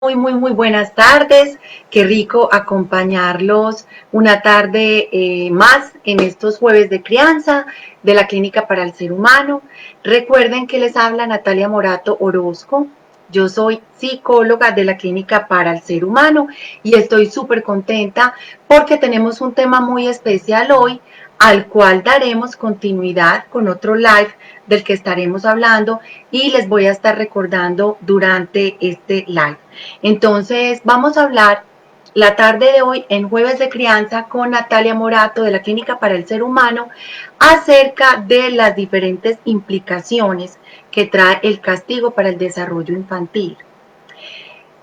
Muy buenas tardes. Qué rico acompañarlos una tarde más en estos jueves de crianza de la Clínica para el Ser Humano. Recuerden que les habla Natalia Morato Orozco. Yo soy psicóloga de la Clínica para el Ser Humano y estoy súper contenta porque tenemos un tema muy especial hoy al cual daremos continuidad con otro live del que estaremos hablando y les voy a estar recordando durante este live. Entonces, vamos a hablar la tarde de hoy en Jueves de Crianza con Natalia Morato de la Clínica para el Ser Humano acerca de las diferentes implicaciones que trae el castigo para el desarrollo infantil.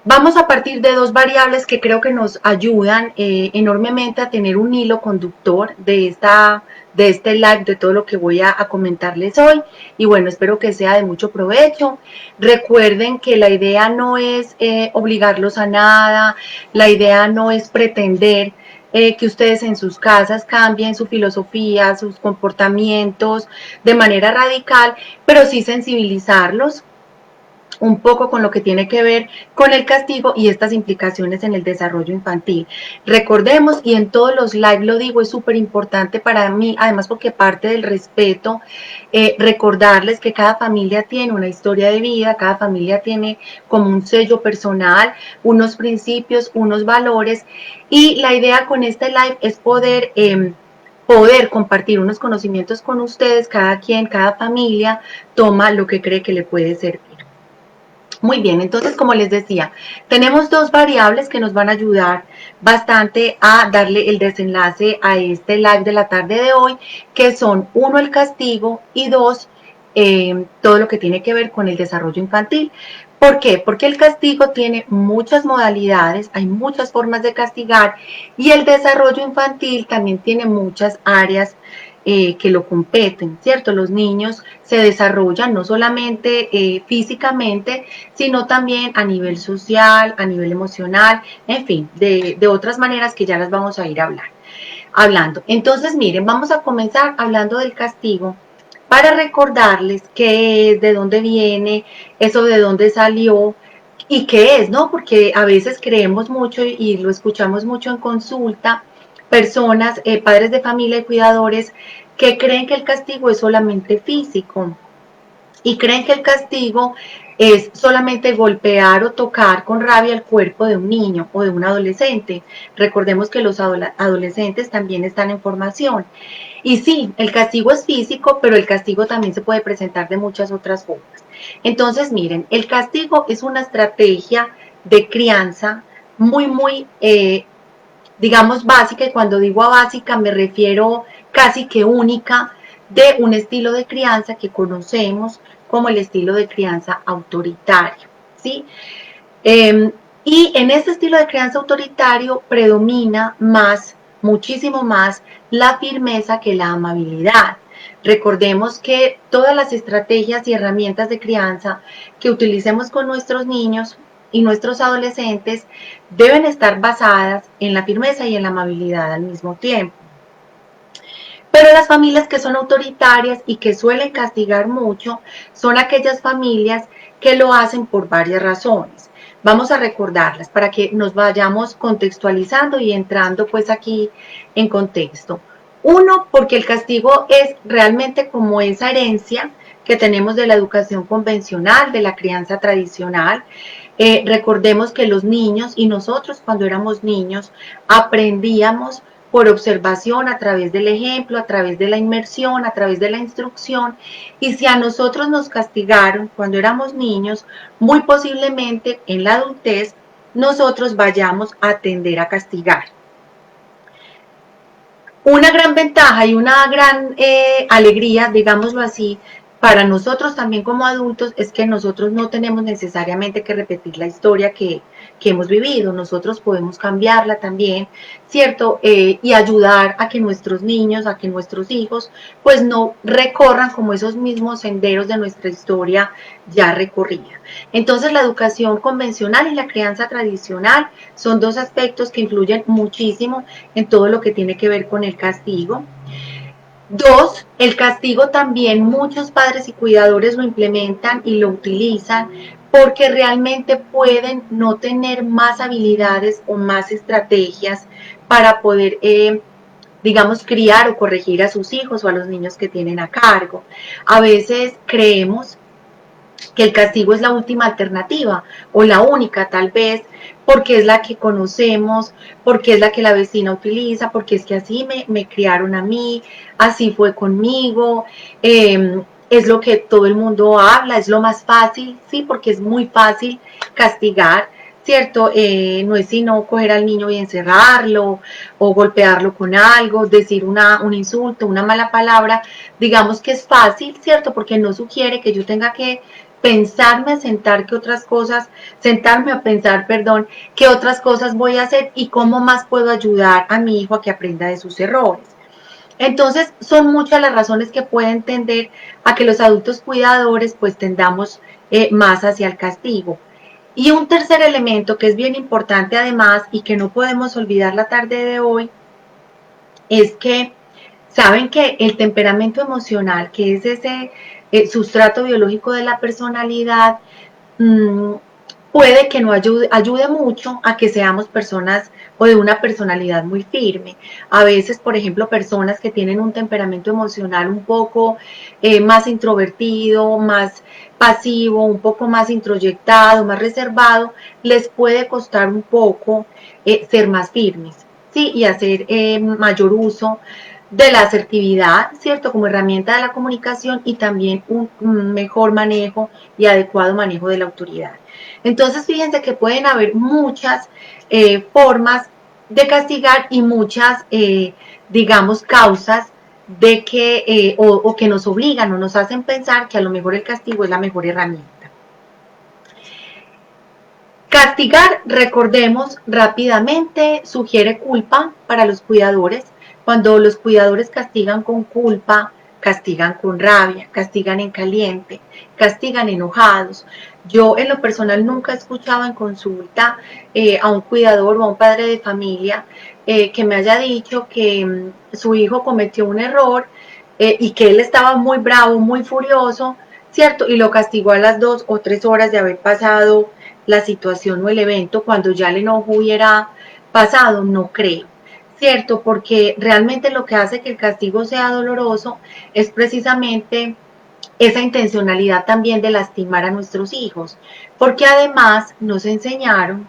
Vamos a partir de dos variables que creo que nos ayudan enormemente a tener un hilo conductor de este live, de todo lo que voy a comentarles hoy. Y bueno, espero que sea de mucho provecho. Recuerden que la idea no es obligarlos a nada, la idea no es pretender que ustedes en sus casas cambien su filosofía, sus comportamientos de manera radical, pero sí sensibilizarlos un poco con lo que tiene que ver con el castigo y estas implicaciones en el desarrollo infantil. Recordemos, y en todos los live lo digo, es súper importante para mí, además porque parte del respeto, recordarles que cada familia tiene una historia de vida, cada familia tiene como un sello personal, unos principios, unos valores, y la idea con este live es poder compartir unos conocimientos con ustedes, cada quien, cada familia toma lo que cree que le puede servir. Muy bien, entonces como les decía, tenemos dos variables que nos van a ayudar bastante a darle el desenlace a este live de la tarde de hoy, que son uno, el castigo, y dos, todo lo que tiene que ver con el desarrollo infantil. ¿Por qué? Porque el castigo tiene muchas modalidades, hay muchas formas de castigar y el desarrollo infantil también tiene muchas áreas que lo competen, ¿cierto? Los niños se desarrollan no solamente físicamente, sino también a nivel social, a nivel emocional, en fin, de otras maneras que ya las vamos a ir hablando. Entonces, miren, vamos a comenzar hablando del castigo para recordarles qué es, de dónde viene, eso de dónde salió y qué es, ¿no? Porque a veces creemos mucho y lo escuchamos mucho en consulta, personas, padres de familia y cuidadores que creen que el castigo es solamente físico y creen que el castigo es solamente golpear o tocar con rabia el cuerpo de un niño o de un adolescente. Recordemos que los adolescentes también están en formación. Y sí, el castigo es físico, pero el castigo también se puede presentar de muchas otras formas. Entonces, miren, el castigo es una estrategia de crianza muy, digamos, básica, y cuando digo a básica me refiero casi que única, de un estilo de crianza que conocemos como el estilo de crianza autoritario, ¿sí? Eh, y en este estilo de crianza autoritario predomina más, muchísimo más, la firmeza que la amabilidad. Recordemos que todas las estrategias y herramientas de crianza que utilicemos con nuestros niños y nuestros adolescentes deben estar basadas en la firmeza y en la amabilidad al mismo tiempo. Pero las familias que son autoritarias y que suelen castigar mucho son aquellas familias que lo hacen por varias razones. Vamos a recordarlas para que nos vayamos contextualizando y entrando pues aquí en contexto. Uno, porque el castigo es realmente como esa herencia que tenemos de la educación convencional, de la crianza tradicional. Recordemos que los niños y nosotros cuando éramos niños aprendíamos por observación, a través del ejemplo, a través de la inmersión, a través de la instrucción. Y si a nosotros nos castigaron cuando éramos niños, muy posiblemente en la adultez nosotros vayamos a tender a castigar. Una gran ventaja y una gran alegría, digámoslo así, para nosotros también como adultos es que nosotros no tenemos necesariamente que repetir la historia que hemos vivido, nosotros podemos cambiarla también, ¿cierto? Y ayudar a que nuestros niños, a que nuestros hijos, pues no recorran como esos mismos senderos de nuestra historia ya recorrida. Entonces la educación convencional y la crianza tradicional son dos aspectos que influyen muchísimo en todo lo que tiene que ver con el castigo. Dos, el castigo también muchos padres y cuidadores lo implementan y lo utilizan porque realmente pueden no tener más habilidades o más estrategias para poder, digamos, criar o corregir a sus hijos o a los niños que tienen a cargo. A veces creemos que el castigo es la última alternativa o la única tal vez, porque es la que conocemos, porque es la que la vecina utiliza, porque es que así me criaron a mí, así fue conmigo, es lo que todo el mundo habla, es lo más fácil, sí, porque es muy fácil castigar, ¿cierto? No es sino coger al niño y encerrarlo o golpearlo con algo, decir un insulto, una mala palabra, digamos que es fácil, ¿cierto? Porque no sugiere que yo tenga que pensarme a sentar qué otras cosas, sentarme a pensar, perdón, qué otras cosas voy a hacer y cómo más puedo ayudar a mi hijo a que aprenda de sus errores. Entonces, son muchas las razones que pueden tender a que los adultos cuidadores pues tendamos más hacia el castigo. Y un tercer elemento que es bien importante además y que no podemos olvidar la tarde de hoy es que saben que el temperamento emocional, que es ese sustrato biológico de la personalidad, mmm, puede que no ayude mucho a que seamos personas o de una personalidad muy firme. A veces, por ejemplo, personas que tienen un temperamento emocional un poco más introvertido, más pasivo, un poco más introyectado, más reservado, les puede costar un poco ser más firmes, ¿sí? Y hacer mayor uso de la asertividad, ¿cierto? Como herramienta de la comunicación y también un mejor manejo y adecuado manejo de la autoridad. Entonces, fíjense que pueden haber muchas formas de castigar y muchas, digamos, causas de que, o que nos obligan o nos hacen pensar que a lo mejor el castigo es la mejor herramienta. Castigar, recordemos rápidamente, sugiere culpa para los cuidadores. Cuando los cuidadores castigan con culpa, castigan con rabia, castigan en caliente, castigan enojados. Yo en lo personal nunca he escuchado en consulta a un cuidador o a un padre de familia que me haya dicho que su hijo cometió un error y que él estaba muy bravo, muy furioso, ¿cierto? Y lo castigó a las 2 o 3 horas de haber pasado la situación o el evento, cuando ya el enojo hubiera pasado, no creo, ¿cierto? Porque realmente lo que hace que el castigo sea doloroso es precisamente esa intencionalidad también de lastimar a nuestros hijos, porque además nos enseñaron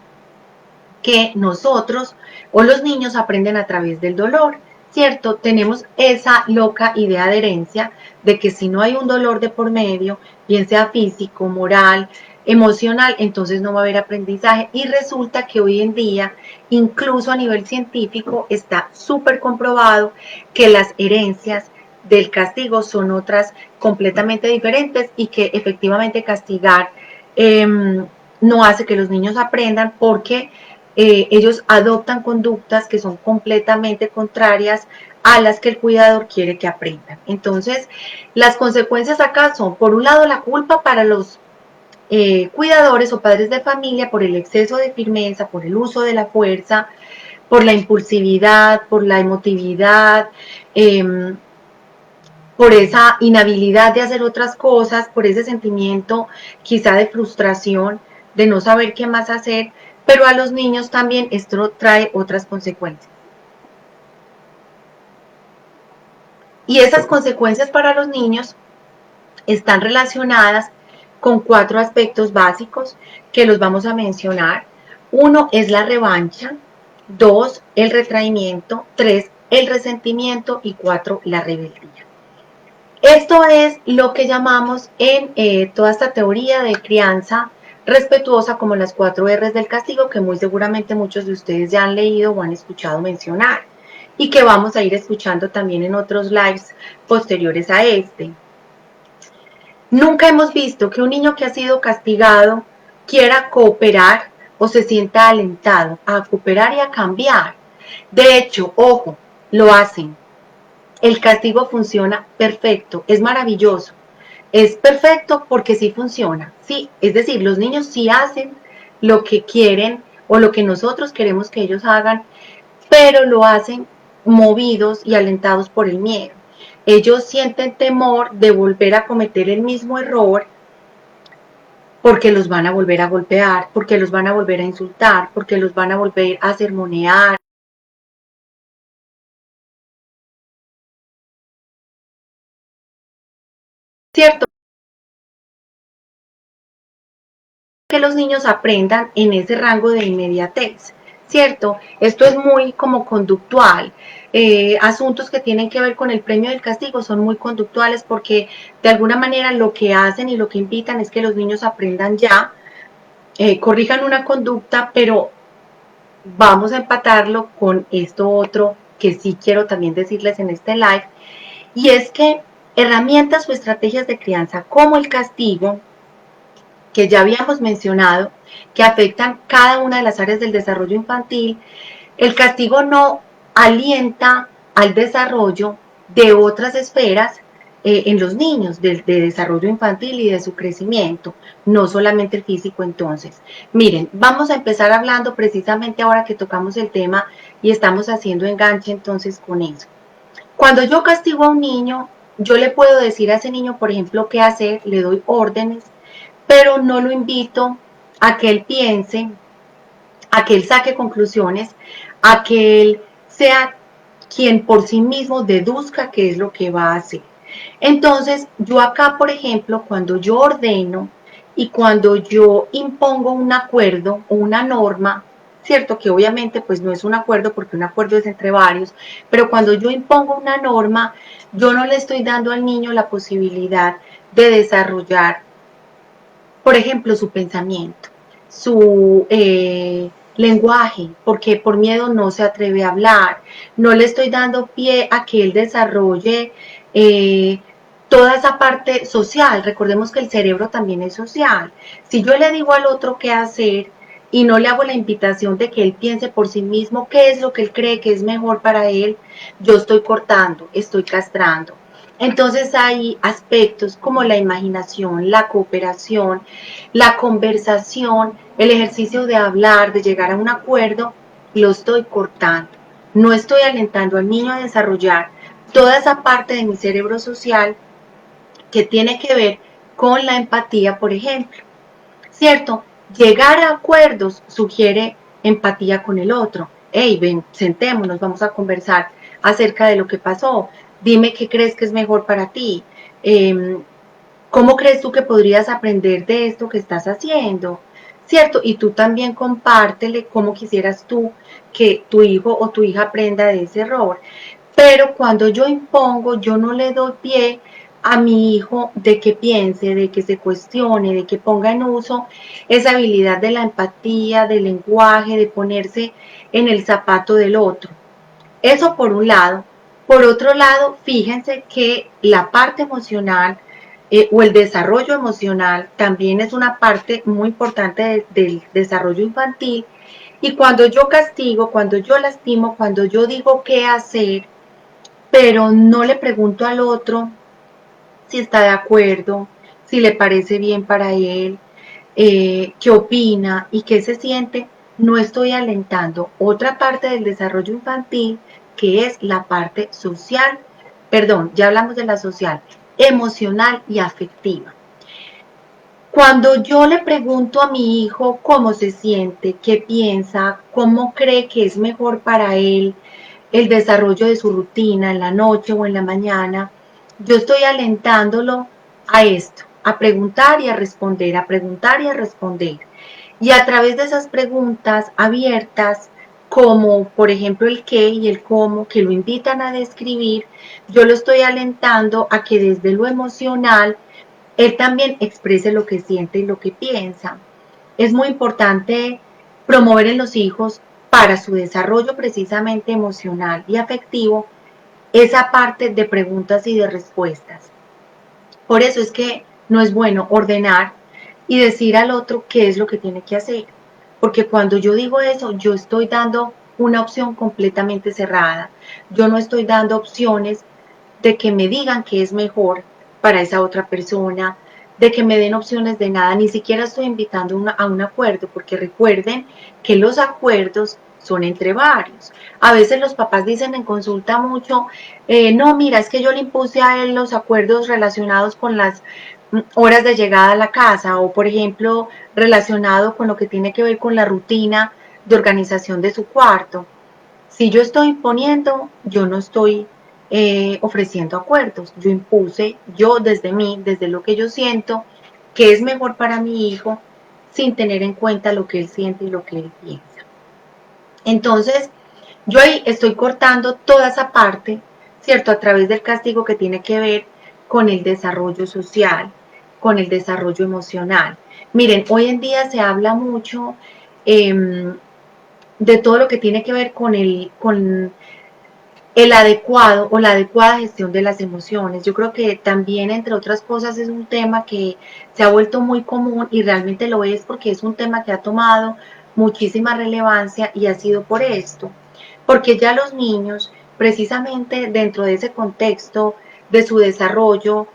que nosotros o los niños aprenden a través del dolor, ¿cierto? Tenemos esa loca idea de herencia de que si no hay un dolor de por medio, bien sea físico, moral, emocional, entonces no va a haber aprendizaje. Y resulta que hoy en día, incluso a nivel científico, está súper comprobado que las herencias del castigo son otras completamente diferentes y que efectivamente castigar no hace que los niños aprendan porque ellos adoptan conductas que son completamente contrarias a las que el cuidador quiere que aprendan. Entonces, las consecuencias acá son, por un lado, la culpa para los cuidadores o padres de familia por el exceso de firmeza, por el uso de la fuerza, por la impulsividad, por la emotividad, por esa inhabilidad de hacer otras cosas, por ese sentimiento quizá de frustración, de no saber qué más hacer, pero a los niños también esto trae otras consecuencias. Y esas consecuencias para los niños están relacionadas con 4 aspectos básicos que los vamos a mencionar. 1 es la revancha, 2 el retraimiento, 3 el resentimiento y 4 la rebeldía. Esto es lo que llamamos en toda esta teoría de crianza respetuosa como las 4 R's del castigo, que muy seguramente muchos de ustedes ya han leído o han escuchado mencionar y que vamos a ir escuchando también en otros lives posteriores a este. Nunca hemos visto que un niño que ha sido castigado quiera cooperar o se sienta alentado a cooperar y a cambiar. De hecho, ojo, lo hacen. El castigo funciona perfecto, es maravilloso. Es perfecto porque sí funciona. Sí, es decir, los niños sí hacen lo que quieren o lo que nosotros queremos que ellos hagan, pero lo hacen movidos y alentados por el miedo. Ellos sienten temor de volver a cometer el mismo error porque los van a volver a golpear, porque los van a volver a insultar, porque los van a volver a sermonear. ¿Cierto? Que los niños aprendan en ese rango de inmediatez, ¿cierto? Esto es muy como conductual. Asuntos que tienen que ver con el premio del castigo son muy conductuales porque de alguna manera lo que hacen y lo que invitan es que los niños aprendan ya, corrijan una conducta, pero vamos a empatarlo con esto otro que sí quiero también decirles en este live, y es que herramientas o estrategias de crianza como el castigo, que ya habíamos mencionado, que afectan cada una de las áreas del desarrollo infantil, el castigo no alienta al desarrollo de otras esferas en los niños, de desarrollo infantil y de su crecimiento, no solamente el físico. Entonces, miren, vamos a empezar hablando precisamente ahora que tocamos el tema y estamos haciendo enganche entonces con eso. Cuando yo castigo a un niño, yo le puedo decir a ese niño, por ejemplo, qué hacer, le doy órdenes, pero no lo invito a que él piense, a que él saque conclusiones, a que él sea quien por sí mismo deduzca qué es lo que va a hacer. Entonces, yo acá, por ejemplo, cuando yo ordeno y cuando yo impongo un acuerdo o una norma, cierto que obviamente pues no es un acuerdo porque un acuerdo es entre varios, pero cuando yo impongo una norma, yo no le estoy dando al niño la posibilidad de desarrollar, por ejemplo, su pensamiento, su lenguaje, porque por miedo no se atreve a hablar. No le estoy dando pie a que él desarrolle eh, toda esa parte social. Recordemos que el cerebro también es social. Si yo le digo al otro qué hacer y no le hago la invitación de que él piense por sí mismo qué es lo que él cree que es mejor para él, yo estoy cortando, estoy castrando. Entonces hay aspectos como la imaginación, la cooperación, la conversación, el ejercicio de hablar, de llegar a un acuerdo, lo estoy cortando. No estoy alentando al niño a desarrollar toda esa parte de mi cerebro social que tiene que ver con la empatía, por ejemplo. ¿Cierto? Llegar a acuerdos sugiere empatía con el otro. Hey, ven, sentémonos, vamos a conversar acerca de lo que pasó. Dime qué crees que es mejor para ti. ¿Cómo crees tú que podrías aprender de esto que estás haciendo? ¿Cierto? Y tú también compártele cómo quisieras tú que tu hijo o tu hija aprenda de ese error. Pero cuando yo impongo, yo no le doy pie a mi hijo de que piense, de que se cuestione, de que ponga en uso esa habilidad de la empatía, del lenguaje, de ponerse en el zapato del otro. Eso por un lado. Por otro lado, fíjense que la parte emocional o el desarrollo emocional también es una parte muy importante del desarrollo infantil. Y cuando yo castigo, cuando yo lastimo, cuando yo digo qué hacer, pero no le pregunto al otro si está de acuerdo, si le parece bien para él, qué opina y qué se siente, no estoy alentando otra parte del desarrollo infantil que es la parte social, perdón, ya hablamos de la social, emocional y afectiva. Cuando yo le pregunto a mi hijo cómo se siente, qué piensa, cómo cree que es mejor para él el desarrollo de su rutina en la noche o en la mañana, yo estoy alentándolo a esto, a preguntar y a responder, a preguntar y a responder. Y a través de esas preguntas abiertas, como por ejemplo el qué y el cómo, que lo invitan a describir, yo lo estoy alentando a que desde lo emocional él también exprese lo que siente y lo que piensa. Es muy importante promover en los hijos para su desarrollo precisamente emocional y afectivo esa parte de preguntas y de respuestas. Por eso es que no es bueno ordenar y decir al otro qué es lo que tiene que hacer. Porque cuando yo digo eso, yo estoy dando una opción completamente cerrada. Yo no estoy dando opciones de que me digan qué es mejor para esa otra persona, de que me den opciones de nada, ni siquiera estoy invitando a un acuerdo, porque recuerden que los acuerdos son entre varios. A veces los papás dicen en consulta mucho, no, mira, es que yo le impuse a él los acuerdos relacionados horas de llegada a la casa o, por ejemplo, relacionado con lo que tiene que ver con la rutina de organización de su cuarto. Si yo estoy imponiendo, yo no estoy ofreciendo acuerdos. Yo impuse, yo desde mí, desde lo que yo siento, que es mejor para mi hijo, sin tener en cuenta lo que él siente y lo que él piensa. Entonces, yo ahí estoy cortando toda esa parte, ¿cierto? A través del castigo que tiene que ver con el desarrollo social, con el desarrollo emocional. Miren, hoy en día se habla mucho eh, de todo lo que tiene que ver con el adecuado o la adecuada gestión de las emociones. Yo creo que también, entre otras cosas, es un tema que se ha vuelto muy común y realmente lo es porque es un tema que ha tomado muchísima relevancia y ha sido por esto, porque ya los niños, precisamente dentro de ese contexto de su desarrollo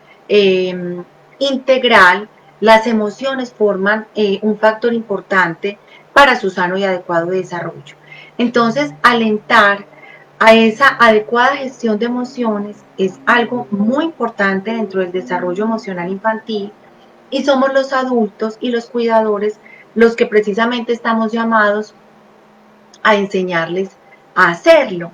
integral, las emociones forman un factor importante para su sano y adecuado desarrollo. Entonces, alentar a esa adecuada gestión de emociones es algo muy importante dentro del desarrollo emocional infantil y somos los adultos y los cuidadores los que precisamente estamos llamados a enseñarles a hacerlo.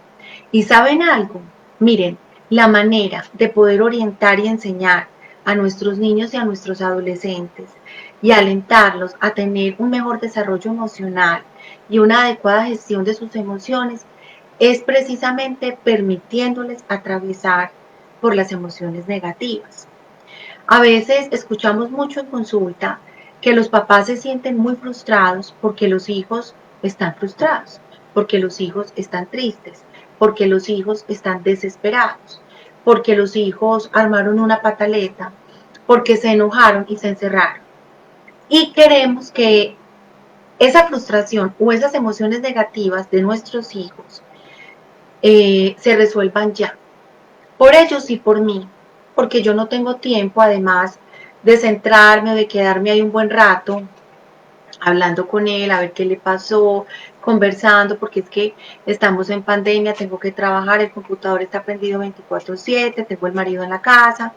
¿Y saben algo? Miren, la manera de poder orientar y enseñar a nuestros niños y a nuestros adolescentes y alentarlos a tener un mejor desarrollo emocional y una adecuada gestión de sus emociones es precisamente permitiéndoles atravesar por las emociones negativas. A veces escuchamos mucho en consulta que los papás se sienten muy frustrados porque los hijos están frustrados, porque los hijos están tristes, porque los hijos están desesperados, porque los hijos armaron una pataleta, porque se enojaron y se encerraron. Y queremos que esa frustración o esas emociones negativas de nuestros hijos se resuelvan ya, por ellos y por mí, porque yo no tengo tiempo además de centrarme o de quedarme ahí un buen rato hablando con él, a ver qué le pasó, conversando, porque es que estamos en pandemia, tengo que trabajar, el computador está prendido 24/7, tengo el marido en la casa,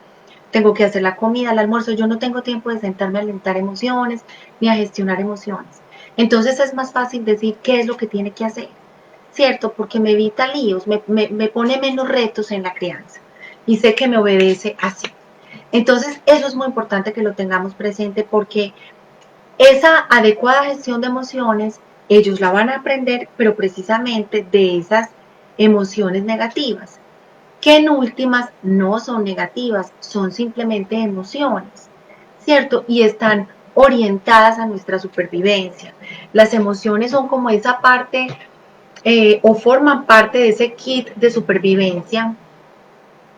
tengo que hacer la comida, el almuerzo, yo no tengo tiempo de sentarme a alentar emociones ni a gestionar emociones. Entonces es más fácil decir qué es lo que tiene que hacer, ¿cierto? Porque me evita líos, me pone menos retos en la crianza y sé que me obedece así. Entonces, eso es muy importante que lo tengamos presente porque esa adecuada gestión de emociones, ellos la van a aprender, pero precisamente de esas emociones negativas, que en últimas no son negativas, son simplemente emociones, ¿cierto? Y están orientadas a nuestra supervivencia. Las emociones son como esa parte o forman parte de ese kit de supervivencia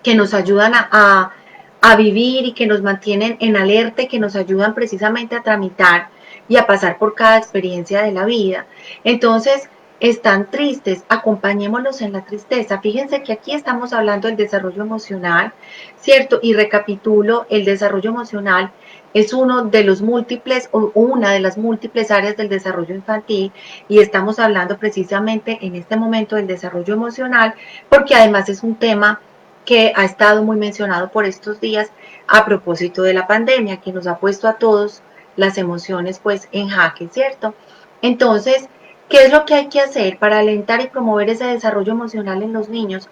que nos ayudan a vivir y que nos mantienen en alerta y que nos ayudan precisamente a tramitar y a pasar por cada experiencia de la vida. Entonces, están tristes, acompañémoslos en la tristeza. Fíjense que aquí estamos hablando del desarrollo emocional, ¿cierto? Y recapitulo, el desarrollo emocional es uno de los múltiples o una de las múltiples áreas del desarrollo infantil y estamos hablando precisamente en este momento del desarrollo emocional porque además es un tema que ha estado muy mencionado por estos días a propósito de la pandemia, que nos ha puesto a todos las emociones pues en jaque, ¿cierto? Entonces, ¿qué es lo que hay que hacer para alentar y promover ese desarrollo emocional en los niños?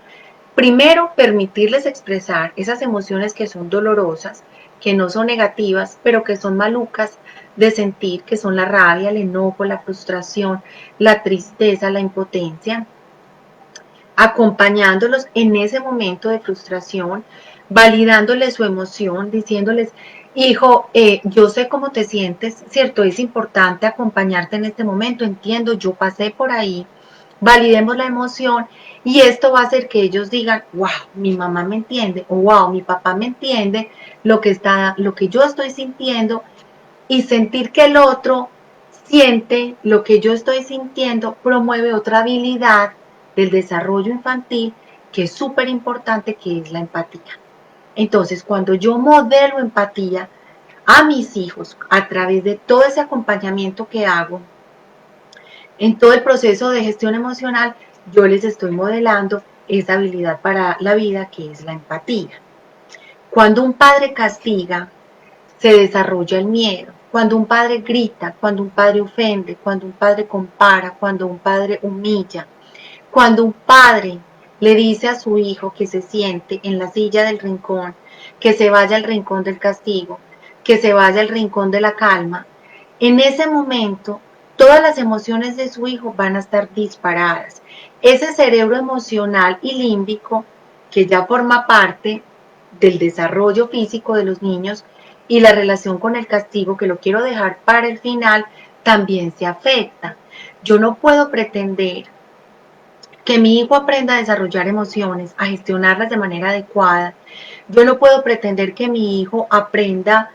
Primero, permitirles expresar esas emociones que son dolorosas, que no son negativas, pero que son malucas de sentir, que son la rabia, el enojo, la frustración, la tristeza, la impotencia, acompañándolos en ese momento de frustración, validándoles su emoción, diciéndoles, hijo, yo sé cómo te sientes, ¿cierto? Es importante acompañarte en este momento, entiendo, yo pasé por ahí, validemos la emoción y esto va a hacer que ellos digan, wow, mi mamá me entiende o wow, mi papá me entiende lo que yo estoy sintiendo y sentir que el otro siente lo que yo estoy sintiendo promueve otra habilidad del desarrollo infantil que es súper importante, que es la empatía. Entonces, cuando yo modelo empatía a mis hijos a través de todo ese acompañamiento que hago en todo el proceso de gestión emocional, yo les estoy modelando esa habilidad para la vida que es la empatía. Cuando un padre castiga, se desarrolla el miedo. Cuando un padre grita, cuando un padre ofende, cuando un padre compara, cuando un padre humilla, cuando un padre le dice a su hijo que se siente en la silla del rincón, que se vaya al rincón del castigo, que se vaya al rincón de la calma, en ese momento todas las emociones de su hijo van a estar disparadas. Ese cerebro emocional y límbico, que ya forma parte del desarrollo físico de los niños y la relación con el castigo, que lo quiero dejar para el final, también se afecta. Yo no puedo pretender que mi hijo aprenda a desarrollar emociones, a gestionarlas de manera adecuada. Yo no puedo pretender que mi hijo aprenda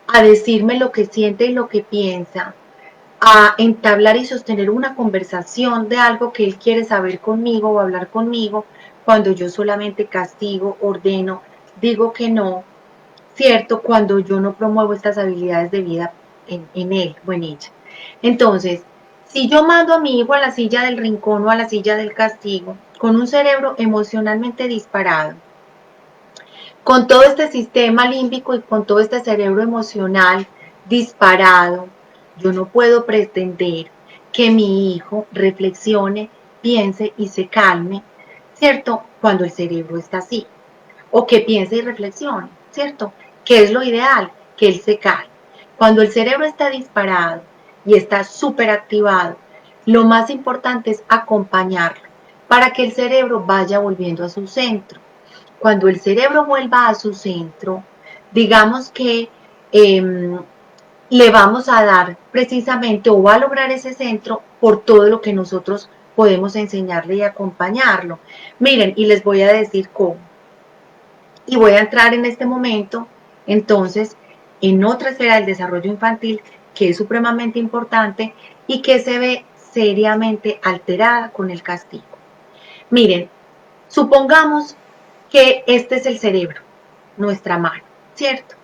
a decirme lo que siente y lo que piensa, a entablar y sostener una conversación de algo que él quiere saber conmigo o hablar conmigo, cuando yo solamente castigo, ordeno, digo que no, ¿cierto? Cuando yo no promuevo estas habilidades de vida en él o en ella. Entonces, si yo mando a mi hijo a la silla del rincón o a la silla del castigo, con un cerebro emocionalmente disparado, con todo este sistema límbico y con todo este cerebro emocional disparado, yo no puedo pretender que mi hijo reflexione, piense y se calme, ¿cierto? Cuando el cerebro está así. O que piense y reflexione, ¿cierto? ¿Qué es lo ideal? Que él se calme. Cuando el cerebro está disparado y está súper activado, lo más importante es acompañarlo para que el cerebro vaya volviendo a su centro. Cuando el cerebro vuelva a su centro, digamos que le vamos a dar precisamente o va a lograr ese centro por todo lo que nosotros podemos enseñarle y acompañarlo. Miren, y les voy a decir cómo. Y voy a entrar en este momento, entonces, en otra esfera del desarrollo infantil que es supremamente importante y que se ve seriamente alterada con el castigo. Miren, supongamos que este es el cerebro, nuestra mano, ¿cierto?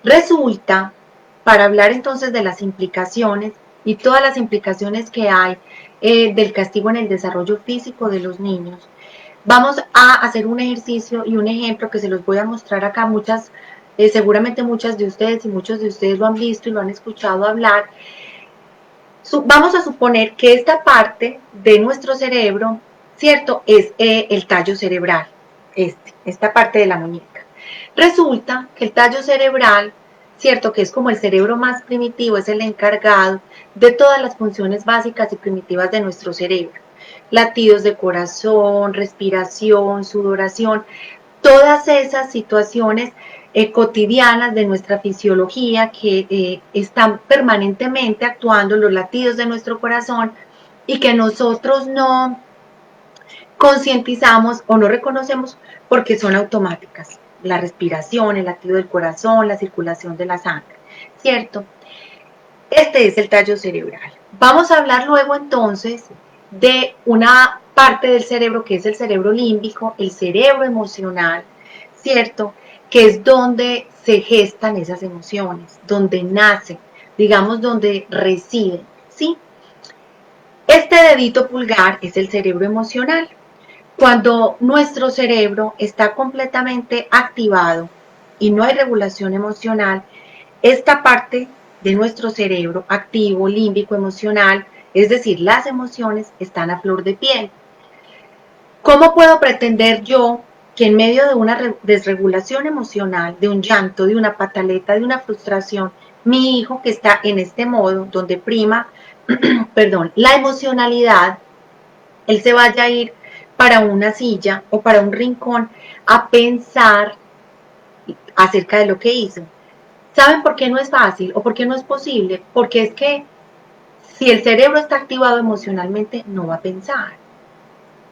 Resulta, para hablar entonces de las implicaciones y todas las implicaciones que hay del castigo en el desarrollo físico de los niños, vamos a hacer un ejercicio y un ejemplo que se los voy a mostrar acá. Seguramente muchas de ustedes y muchos de ustedes lo han visto y lo han escuchado hablar. Vamos a suponer que esta parte de nuestro cerebro, ¿cierto? Es el tallo cerebral, esta parte de la muñeca. Resulta que el tallo cerebral, ¿cierto? Que es como el cerebro más primitivo, es el encargado de todas las funciones básicas y primitivas de nuestro cerebro. Latidos de corazón, respiración, sudoración, todas esas situaciones cotidianas de nuestra fisiología que están permanentemente actuando, los latidos de nuestro corazón, y que nosotros no concientizamos o no reconocemos porque son automáticas. La respiración, el latido del corazón, la circulación de la sangre, ¿cierto? Este es el tallo cerebral. Vamos a hablar luego entonces de una parte del cerebro que es el cerebro límbico, el cerebro emocional, ¿cierto? Que es donde se gestan esas emociones, donde nacen, digamos, donde residen, ¿sí? Este dedito pulgar es el cerebro emocional. Cuando nuestro cerebro está completamente activado y no hay regulación emocional, esta parte de nuestro cerebro activo, límbico, emocional, es decir, las emociones están a flor de piel. ¿Cómo puedo pretender yo que en medio de una desregulación emocional, de un llanto, de una pataleta, de una frustración, mi hijo que está en este modo, donde prima, perdón, la emocionalidad, él se vaya a ir para una silla o para un rincón a pensar acerca de lo que hizo? ¿Saben por qué no es fácil o por qué no es posible? Porque es que si el cerebro está activado emocionalmente, no va a pensar.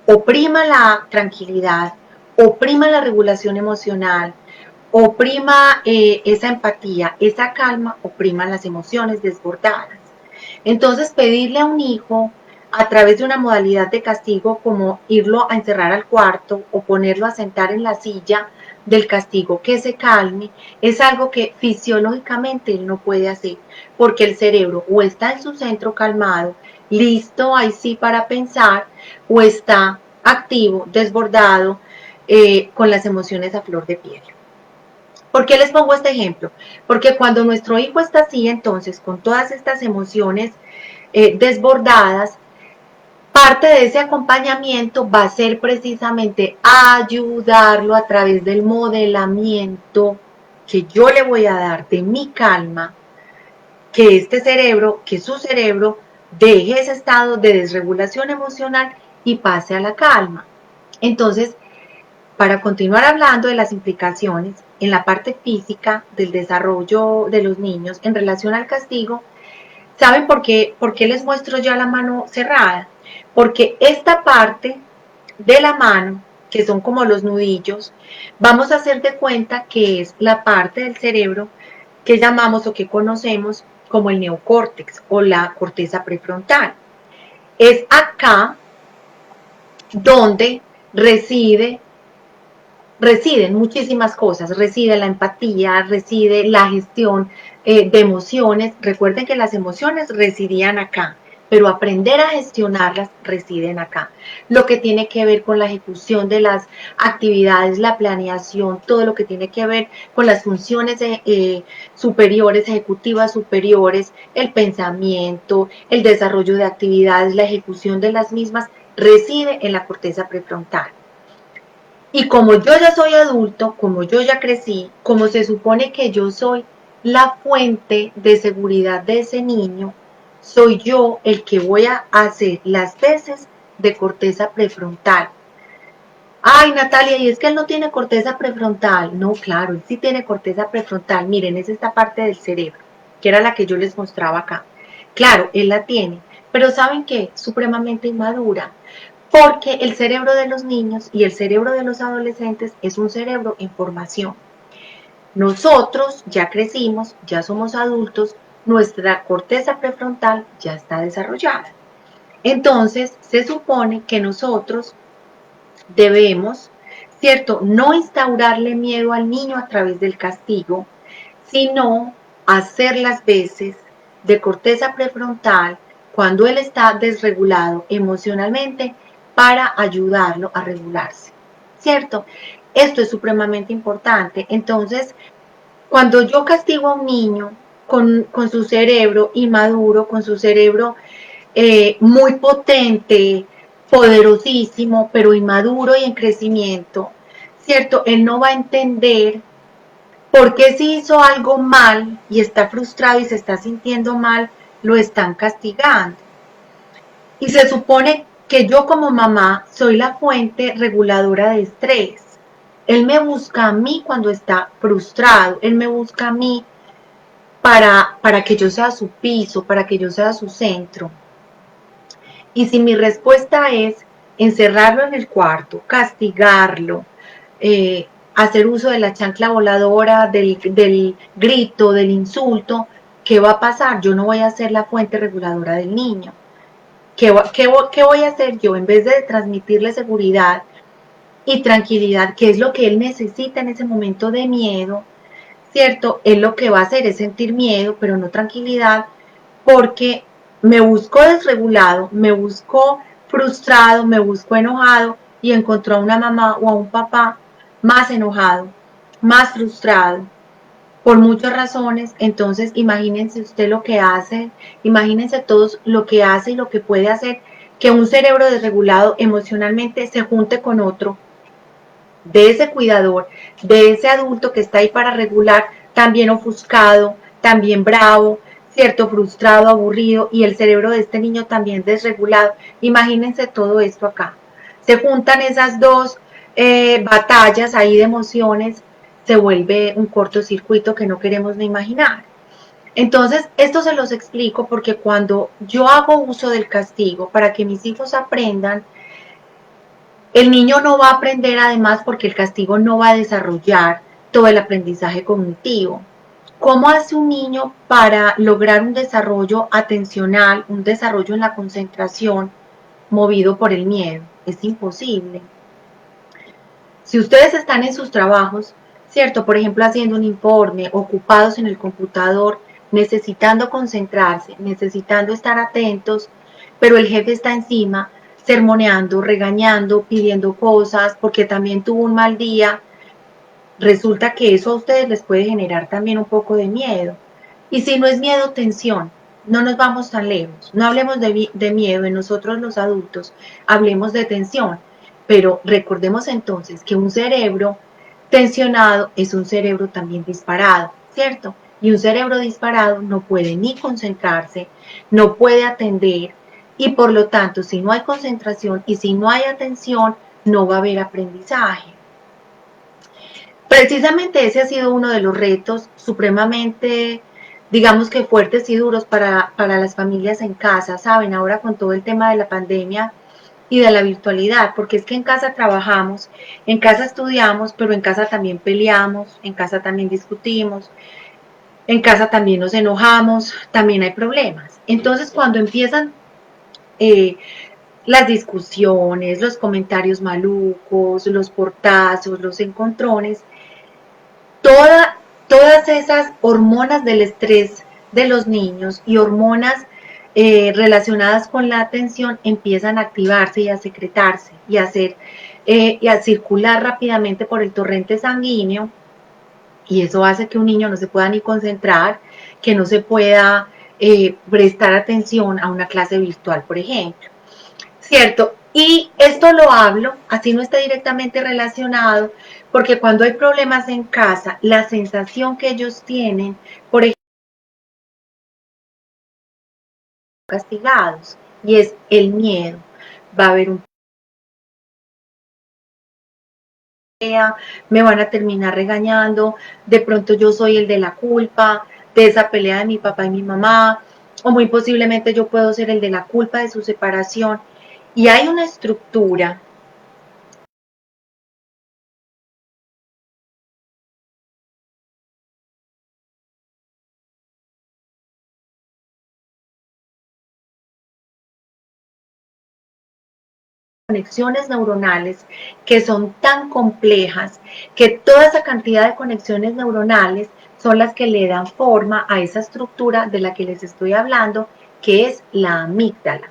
Oprima la tranquilidad, oprima la regulación emocional, oprima esa empatía, esa calma, oprima las emociones desbordadas. Entonces, pedirle a un hijo a través de una modalidad de castigo como irlo a encerrar al cuarto o ponerlo a sentar en la silla del castigo que se calme, es algo que fisiológicamente él no puede hacer, porque el cerebro o está en su centro calmado, listo ahí sí para pensar, o está activo, desbordado, con las emociones a flor de piel. ¿Por qué les pongo este ejemplo? Porque cuando nuestro hijo está así, entonces, con todas estas emociones desbordadas, parte de ese acompañamiento va a ser precisamente ayudarlo a través del modelamiento que yo le voy a dar de mi calma, que su cerebro deje ese estado de desregulación emocional y pase a la calma. Entonces, para continuar hablando de las implicaciones en la parte física del desarrollo de los niños en relación al castigo, ¿saben por qué les muestro ya la mano cerrada? Porque esta parte de la mano, que son como los nudillos, vamos a hacer de cuenta que es la parte del cerebro que llamamos o que conocemos como el neocórtex o la corteza prefrontal. Es acá donde residen muchísimas cosas, reside la empatía, reside la gestión de emociones. Recuerden que las emociones residían acá, pero aprender a gestionarlas residen acá. Lo que tiene que ver con la ejecución de las actividades, la planeación, todo lo que tiene que ver con las funciones superiores, ejecutivas superiores, el pensamiento, el desarrollo de actividades, la ejecución de las mismas, reside en la corteza prefrontal. Y como yo ya soy adulto, como yo ya crecí, como se supone que yo soy la fuente de seguridad de ese niño, soy yo el que voy a hacer las veces de corteza prefrontal. Ay, Natalia, y es que él no tiene corteza prefrontal. No, claro, él sí tiene corteza prefrontal. Miren, es esta parte del cerebro, que era la que yo les mostraba acá. Claro, él la tiene, pero ¿saben qué? Supremamente inmadura, porque el cerebro de los niños y el cerebro de los adolescentes es un cerebro en formación. Nosotros ya crecimos, ya somos adultos, nuestra corteza prefrontal ya está desarrollada. Entonces, se supone que nosotros debemos, ¿cierto?, no instaurarle miedo al niño a través del castigo, sino hacer las veces de corteza prefrontal cuando él está desregulado emocionalmente para ayudarlo a regularse, ¿cierto? Esto es supremamente importante. Entonces, cuando yo castigo a un niño con su cerebro inmaduro, con su cerebro muy potente, poderosísimo, pero inmaduro y en crecimiento, ¿cierto? Él no va a entender por qué si hizo algo mal y está frustrado y se está sintiendo mal, lo están castigando. Y se supone que yo como mamá soy la fuente reguladora de estrés. Él me busca a mí cuando está frustrado, él me busca a mí para que yo sea su piso, para que yo sea su centro. Y si mi respuesta es encerrarlo en el cuarto, castigarlo, hacer uso de la chancla voladora, del grito, del insulto, ¿qué va a pasar? Yo no voy a ser la fuente reguladora del niño. ¿Qué voy a hacer yo? En vez de transmitirle seguridad y tranquilidad, que es lo que él necesita en ese momento de miedo, ¿cierto? Él lo que va a hacer es sentir miedo, pero no tranquilidad, porque me buscó desregulado, me buscó frustrado, me buscó enojado y encontró a una mamá o a un papá más enojado, más frustrado, por muchas razones. Entonces imagínense usted lo que hace, imagínense todos lo que hace y lo que puede hacer que un cerebro desregulado emocionalmente se junte con otro de ese cuidador, de ese adulto que está ahí para regular, también ofuscado, también bravo, cierto, frustrado, aburrido, y el cerebro de este niño también desregulado. Imagínense todo esto acá. Se juntan esas dos batallas ahí de emociones, se vuelve un cortocircuito que no queremos ni imaginar. Entonces, esto se los explico porque cuando yo hago uso del castigo para que mis hijos aprendan, el niño no va a aprender además porque el castigo no va a desarrollar todo el aprendizaje cognitivo. ¿Cómo hace un niño para lograr un desarrollo atencional, un desarrollo en la concentración movido por el miedo? Es imposible. Si ustedes están en sus trabajos, ¿cierto? Por ejemplo, haciendo un informe, ocupados en el computador, necesitando concentrarse, necesitando estar atentos, pero el jefe está encima, sermoneando, regañando, pidiendo cosas, porque también tuvo un mal día. resulta que eso a ustedes les puede generar también un poco de miedo. Y si no es miedo, tensión. No nos vamos tan lejos. No hablemos de miedo en nosotros los adultos, hablemos de tensión. Pero recordemos entonces que un cerebro tensionado es un cerebro también disparado, ¿cierto? Y un cerebro disparado no puede ni concentrarse, no puede atender, y por lo tanto, si no hay concentración y si no hay atención, no va a haber aprendizaje. Precisamente ese ha sido uno de los retos supremamente, digamos que fuertes y duros para las familias en casa, ¿saben? Ahora con todo el tema de la pandemia y de la virtualidad, porque es que en casa trabajamos, en casa estudiamos, pero en casa también peleamos, en casa también discutimos, en casa también nos enojamos, también hay problemas. Entonces, cuando empiezan eh, las discusiones, los comentarios malucos, los portazos, los encontrones, todas esas hormonas del estrés de los niños y hormonas relacionadas con la atención empiezan a activarse y a secretarse y a circular rápidamente por el torrente sanguíneo, y eso hace que un niño no se pueda ni concentrar, que no se pueda prestar atención a una clase virtual, por ejemplo. ¿Cierto? Y esto lo hablo, así no esté directamente relacionado, porque cuando hay problemas en casa, la sensación que ellos tienen, por ejemplo, castigados, y es el miedo. Va a haber un pelea, me van a terminar regañando, de pronto yo soy el de la culpa de esa pelea de mi papá y mi mamá, o muy posiblemente yo puedo ser el de la culpa de su separación. Y hay una estructura conexiones neuronales que son tan complejas, que toda esa cantidad de conexiones neuronales son las que le dan forma a esa estructura de la que les estoy hablando, que es la amígdala.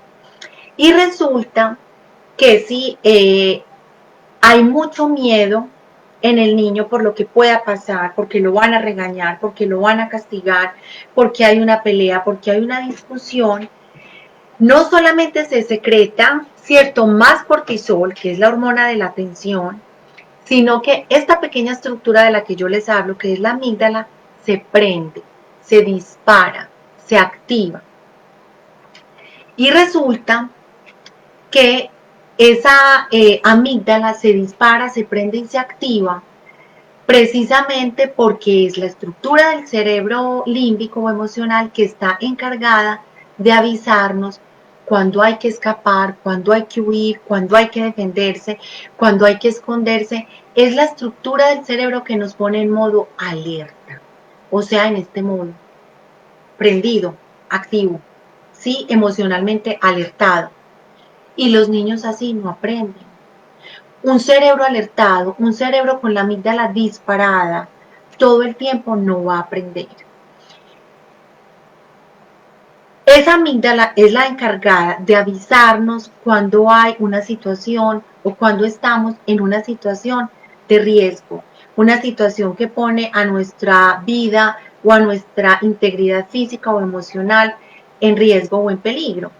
Y resulta que si hay mucho miedo en el niño por lo que pueda pasar, porque lo van a regañar, porque lo van a castigar, porque hay una pelea, porque hay una discusión, no solamente se secreta, cierto, más cortisol, que es la hormona de la tensión, sino que esta pequeña estructura de la que yo les hablo, que es la amígdala, se prende, se dispara, se activa. Y resulta que esa amígdala se dispara, se prende y se activa precisamente porque es la estructura del cerebro límbico o emocional que está encargada de avisarnos cuando hay que escapar, cuando hay que huir, cuando hay que defenderse, cuando hay que esconderse. Es la estructura del cerebro que nos pone en modo alerta, o sea, en este modo, prendido, activo, sí, emocionalmente alertado. Y los niños así no aprenden. Un cerebro alertado, un cerebro con la amígdala disparada, todo el tiempo no va a aprender. Esa amígdala es la encargada de avisarnos cuando hay una situación o cuando estamos en una situación de riesgo, una situación que pone a nuestra vida o a nuestra integridad física o emocional en riesgo o en peligro.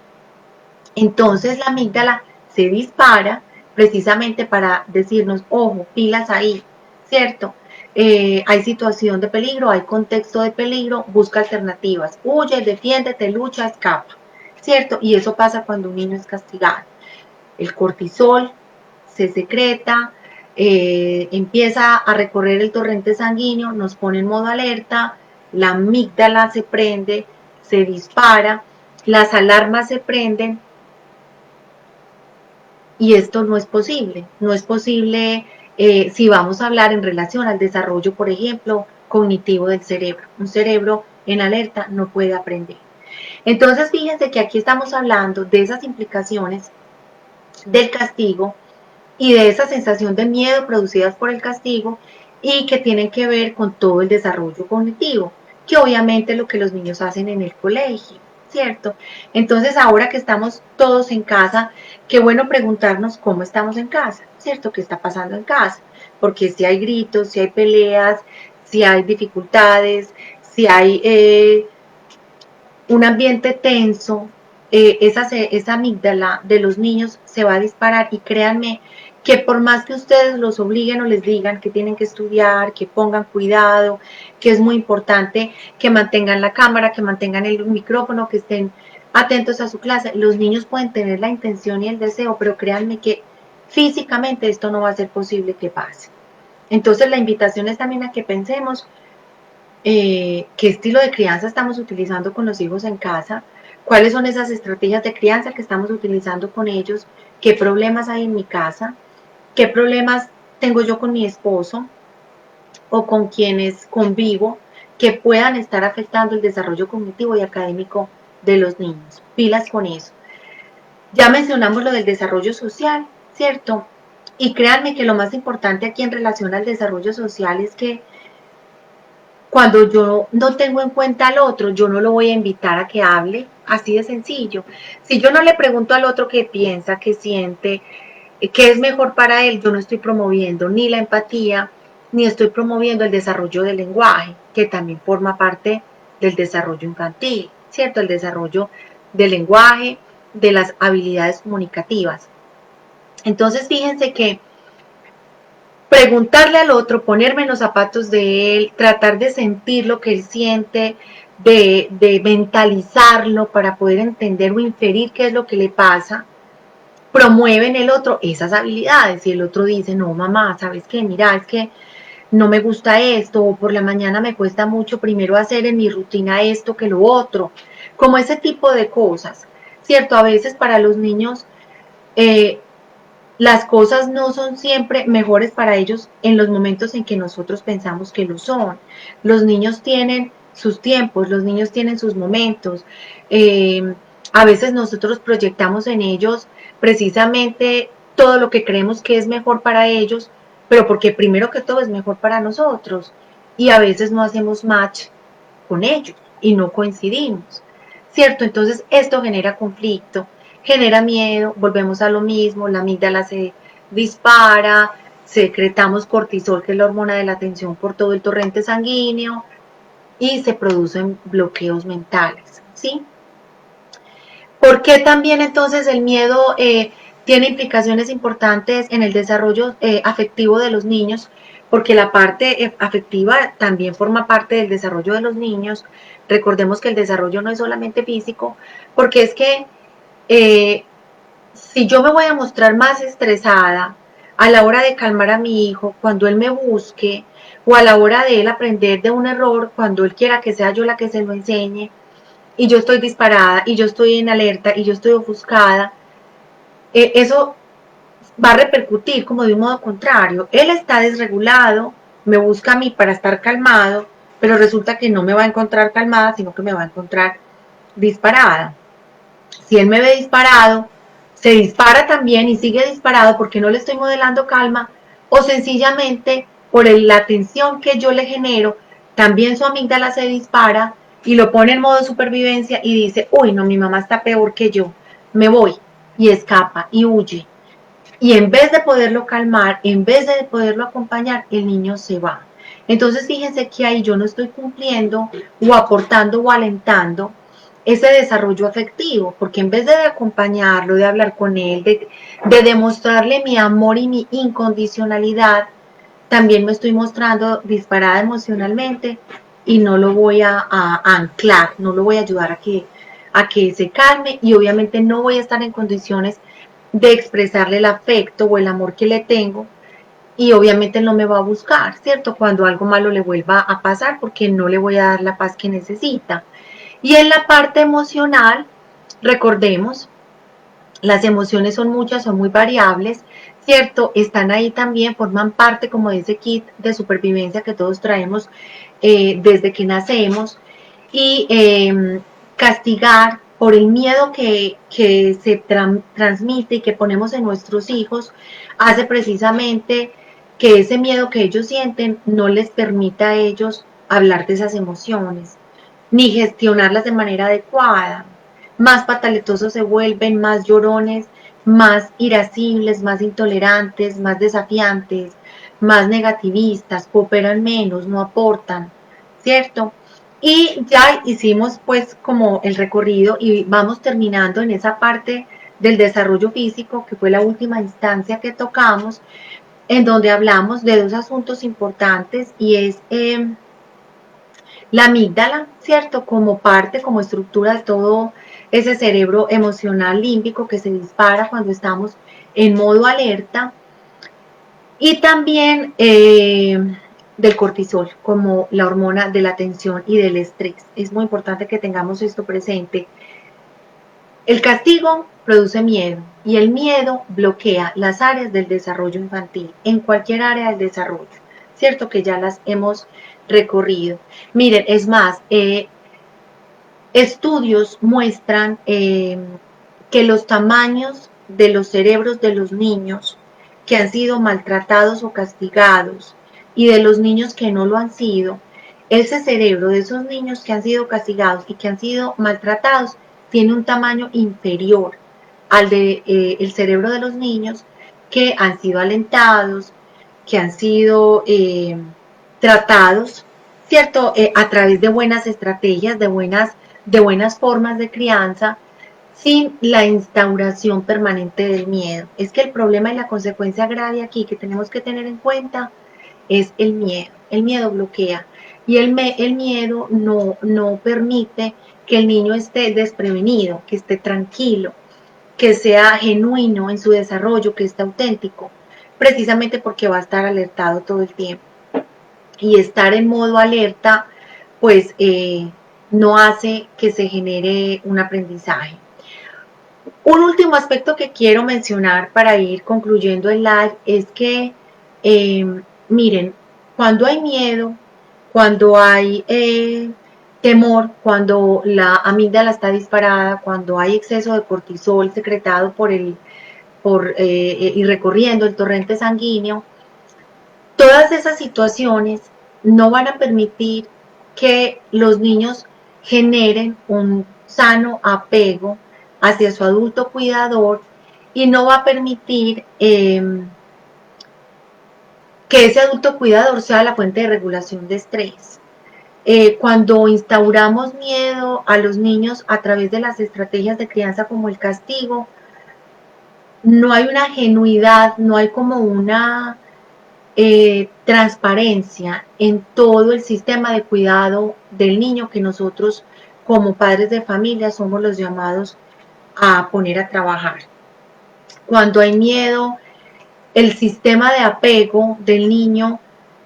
Entonces la amígdala se dispara precisamente para decirnos, ojo, pilas ahí, ¿cierto? Hay situación de peligro, hay contexto de peligro, busca alternativas, huye, defiéndete, lucha, escapa, ¿cierto? Y eso pasa cuando un niño es castigado. El cortisol se secreta, empieza a recorrer el torrente sanguíneo, nos pone en modo alerta, la amígdala se prende, se dispara, las alarmas se prenden, y esto no es posible. No es posible si vamos a hablar en relación al desarrollo, por ejemplo, cognitivo del cerebro. Un cerebro en alerta no puede aprender. Entonces, fíjense que aquí estamos hablando de esas implicaciones del castigo y de esa sensación de miedo producidas por el castigo y que tienen que ver con todo el desarrollo cognitivo, que obviamente es lo que los niños hacen en el colegio, ¿cierto? Entonces, ahora que estamos todos en casa, qué bueno preguntarnos cómo estamos en casa, ¿cierto? ¿Qué está pasando en casa? porque si hay gritos, si hay peleas, si hay dificultades, si hay un ambiente tenso, esa amígdala de los niños se va a disparar y créanme que por más que ustedes los obliguen o les digan que tienen que estudiar, que pongan cuidado, que es muy importante que mantengan la cámara, que mantengan el micrófono, que estén atentos a su clase, los niños pueden tener la intención y el deseo, pero créanme que físicamente esto no va a ser posible que pase. Entonces la invitación es también a que pensemos qué estilo de crianza estamos utilizando con los hijos en casa, cuáles son esas estrategias de crianza que estamos utilizando con ellos, qué problemas hay en mi casa, qué problemas tengo yo con mi esposo o con quienes convivo que puedan estar afectando el desarrollo cognitivo y académico de los niños. Pilas con eso. Ya mencionamos lo del desarrollo social, ¿cierto? Y créanme que lo más importante aquí en relación al desarrollo social es que cuando yo no tengo en cuenta al otro, yo no lo voy a invitar a que hable, así de sencillo. Si yo no le pregunto al otro qué piensa, qué siente, qué es mejor para él, yo no estoy promoviendo ni la empatía, ni estoy promoviendo el desarrollo del lenguaje, que también forma parte del desarrollo infantil, ¿cierto? El desarrollo del lenguaje, de las habilidades comunicativas. Entonces, fíjense que preguntarle al otro, ponerme en los zapatos de él, tratar de sentir lo que él siente, de mentalizarlo para poder entender o inferir qué es lo que le pasa, promueve en el otro esas habilidades. Y el otro dice, no mamá, ¿sabes qué? Mira, es que no me gusta esto, o por la mañana me cuesta mucho primero hacer en mi rutina esto que lo otro, como ese tipo de cosas, ¿cierto? A veces para los niños eh, las cosas no son siempre mejores para ellos en los momentos en que nosotros pensamos que lo son. Los niños tienen sus tiempos, los niños tienen sus momentos. Eh, a veces nosotros proyectamos en ellos precisamente todo lo que creemos que es mejor para ellos, pero porque primero que todo es mejor para nosotros. Y a veces no hacemos match con ellos y no coincidimos, ¿cierto? Entonces esto genera conflicto, genera miedo, volvemos a lo mismo, la amígdala se dispara, secretamos cortisol, que es la hormona de la tensión por todo el torrente sanguíneo, y se producen bloqueos mentales, ¿sí? ¿Por qué también entonces el miedo tiene implicaciones importantes en el desarrollo afectivo de los niños? Porque la parte afectiva también forma parte del desarrollo de los niños. Recordemos que el desarrollo no es solamente físico, porque es que eh, si yo me voy a mostrar más estresada a la hora de calmar a mi hijo, cuando él me busque, o a la hora de él aprender de un error, cuando él quiera que sea yo la que se lo enseñe, y yo estoy disparada, y yo estoy en alerta, y yo estoy ofuscada, eso va a repercutir como de un modo contrario. Él está desregulado, me busca a mí para estar calmado, pero resulta que no me va a encontrar calmada, sino que me va a encontrar disparada. Si él me ve disparado, se dispara también y sigue disparado porque no le estoy modelando calma, o sencillamente por la tensión que yo le genero, también su amígdala se dispara y lo pone en modo supervivencia y dice, uy, no, mi mamá está peor que yo, me voy, y escapa y huye. Y en vez de poderlo calmar, en vez de poderlo acompañar, el niño se va. Entonces fíjense que ahí yo no estoy cumpliendo o aportando o alentando ese desarrollo afectivo, porque en vez de acompañarlo, de hablar con él, de demostrarle mi amor y mi incondicionalidad, también me estoy mostrando disparada emocionalmente y no lo voy a anclar, no lo voy a ayudar a que se calme y obviamente no voy a estar en condiciones de expresarle el afecto o el amor que le tengo y obviamente no me va a buscar, ¿cierto? Cuando algo malo le vuelva a pasar porque no le voy a dar la paz que necesita. Y en la parte emocional, recordemos, las emociones son muchas, son muy variables, ¿cierto? Están ahí también, forman parte como de ese kit de supervivencia que todos traemos desde que nacemos y castigar por el miedo que se transmite y que ponemos en nuestros hijos hace precisamente que ese miedo que ellos sienten no les permita a ellos hablar de esas emociones ni gestionarlas de manera adecuada. Más pataletosos se vuelven, más llorones, más irascibles, más intolerantes, más desafiantes, más negativistas, cooperan menos, no aportan, ¿cierto? Y ya hicimos pues como el recorrido y vamos terminando en esa parte del desarrollo físico, que fue la última instancia que tocamos, en donde hablamos de dos asuntos importantes y es la amígdala, ¿cierto? Como parte, como estructura de todo ese cerebro emocional límbico que se dispara cuando estamos en modo alerta. Y también del cortisol, como la hormona de la tensión y del estrés. Es muy importante que tengamos esto presente. El castigo produce miedo y el miedo bloquea las áreas del desarrollo infantil, en cualquier área del desarrollo, ¿cierto? Que ya las hemos recorrido. Miren, es más, estudios muestran que los tamaños de los cerebros de los niños que han sido maltratados o castigados y de los niños que no lo han sido, ese cerebro de esos niños que han sido castigados y que han sido maltratados tiene un tamaño inferior al de el cerebro de los niños que han sido alentados, que han sido tratados, ¿cierto? A través de buenas estrategias, de buenas formas de crianza, sin la instauración permanente del miedo. Es que el problema y la consecuencia grave aquí que tenemos que tener en cuenta es el miedo. El miedo bloquea y el miedo no permite que el niño esté desprevenido, que esté tranquilo, que sea genuino en su desarrollo, que esté auténtico, precisamente porque va a estar alertado todo el tiempo. Y estar en modo alerta, pues no hace que se genere un aprendizaje. Un último aspecto que quiero mencionar para ir concluyendo el live es que, miren, cuando hay miedo, cuando hay temor, cuando la amígdala está disparada, cuando hay exceso de cortisol secretado y recorriendo el torrente sanguíneo, todas esas situaciones no van a permitir que los niños generen un sano apego hacia su adulto cuidador y no va a permitir que ese adulto cuidador sea la fuente de regulación de estrés. Cuando instauramos miedo a los niños a través de las estrategias de crianza como el castigo, no hay una genuidad, no hay como una transparencia en todo el sistema de cuidado del niño que nosotros como padres de familia somos los llamados a poner a trabajar. Cuando hay miedo, el sistema de apego del niño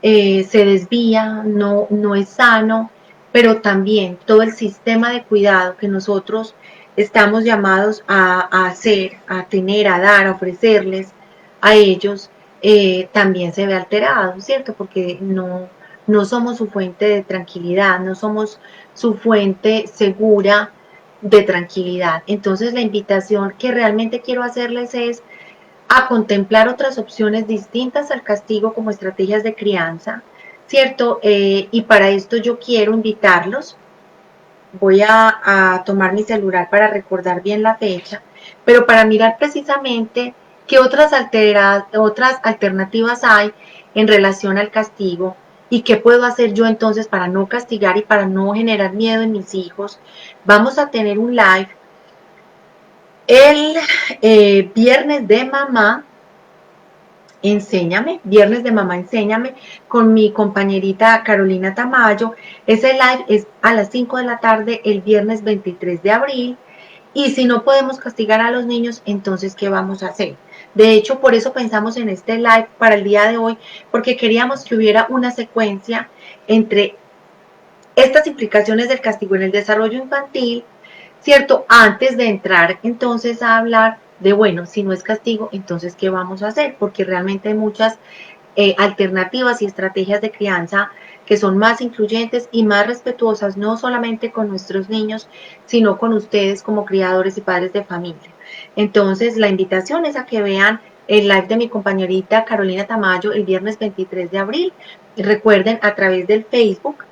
se desvía, no es sano, pero también todo el sistema de cuidado que nosotros estamos llamados a hacer, a tener, a dar, a ofrecerles a ellos, también se ve alterado, ¿cierto? Porque no somos su fuente de tranquilidad, no somos su fuente segura de tranquilidad. Entonces la invitación que realmente quiero hacerles es a contemplar otras opciones distintas al castigo como estrategias de crianza, ¿cierto? Y para esto yo quiero invitarlos, voy a tomar mi celular para recordar bien la fecha, pero para mirar precisamente qué otras alternativas hay en relación al castigo y qué puedo hacer yo entonces para no castigar y para no generar miedo en mis hijos. Vamos a tener un live el viernes de mamá, Enséñame, viernes de mamá, enséñame, con mi compañerita Carolina Tamayo. Ese live es a las 5 de la tarde el viernes 23 de abril. Y si no podemos castigar a los niños, entonces, ¿qué vamos a hacer? De hecho, por eso pensamos en este live para el día de hoy, porque queríamos que hubiera una secuencia entre estas implicaciones del castigo en el desarrollo infantil, ¿cierto? Antes de entrar entonces a hablar de, bueno, si no es castigo, entonces, ¿qué vamos a hacer? Porque realmente hay muchas alternativas y estrategias de crianza que son más incluyentes y más respetuosas, no solamente con nuestros niños, sino con ustedes como criadores y padres de familia. Entonces, la invitación es a que vean el live de mi compañerita Carolina Tamayo el viernes 23 de abril. Y recuerden, a través del Facebook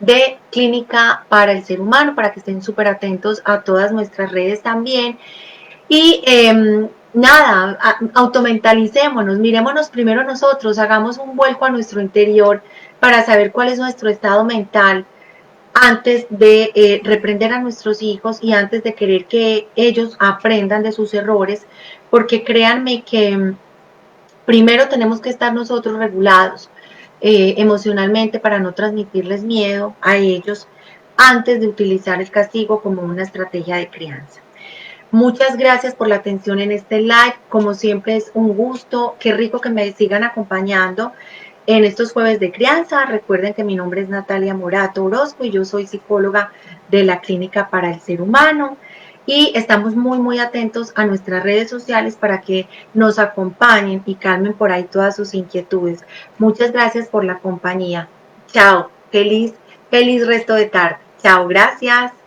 de Clínica para el Ser Humano, para que estén súper atentos a todas nuestras redes también. Y nada, automentalicémonos, mirémonos primero nosotros, hagamos un vuelco a nuestro interior para saber cuál es nuestro estado mental antes de reprender a nuestros hijos y antes de querer que ellos aprendan de sus errores, porque créanme que primero tenemos que estar nosotros regulados emocionalmente para no transmitirles miedo a ellos antes de utilizar el castigo como una estrategia de crianza. Muchas gracias por la atención en este live. Como siempre es un gusto. Qué rico que me sigan acompañando en estos jueves de crianza. Recuerden que mi nombre es Natalia Morato Orozco y yo soy psicóloga de la Clínica para el Ser Humano. Y estamos muy atentos a nuestras redes sociales para que nos acompañen y calmen por ahí todas sus inquietudes. Muchas gracias por la compañía. Chao. Feliz resto de tarde. Chao. Gracias.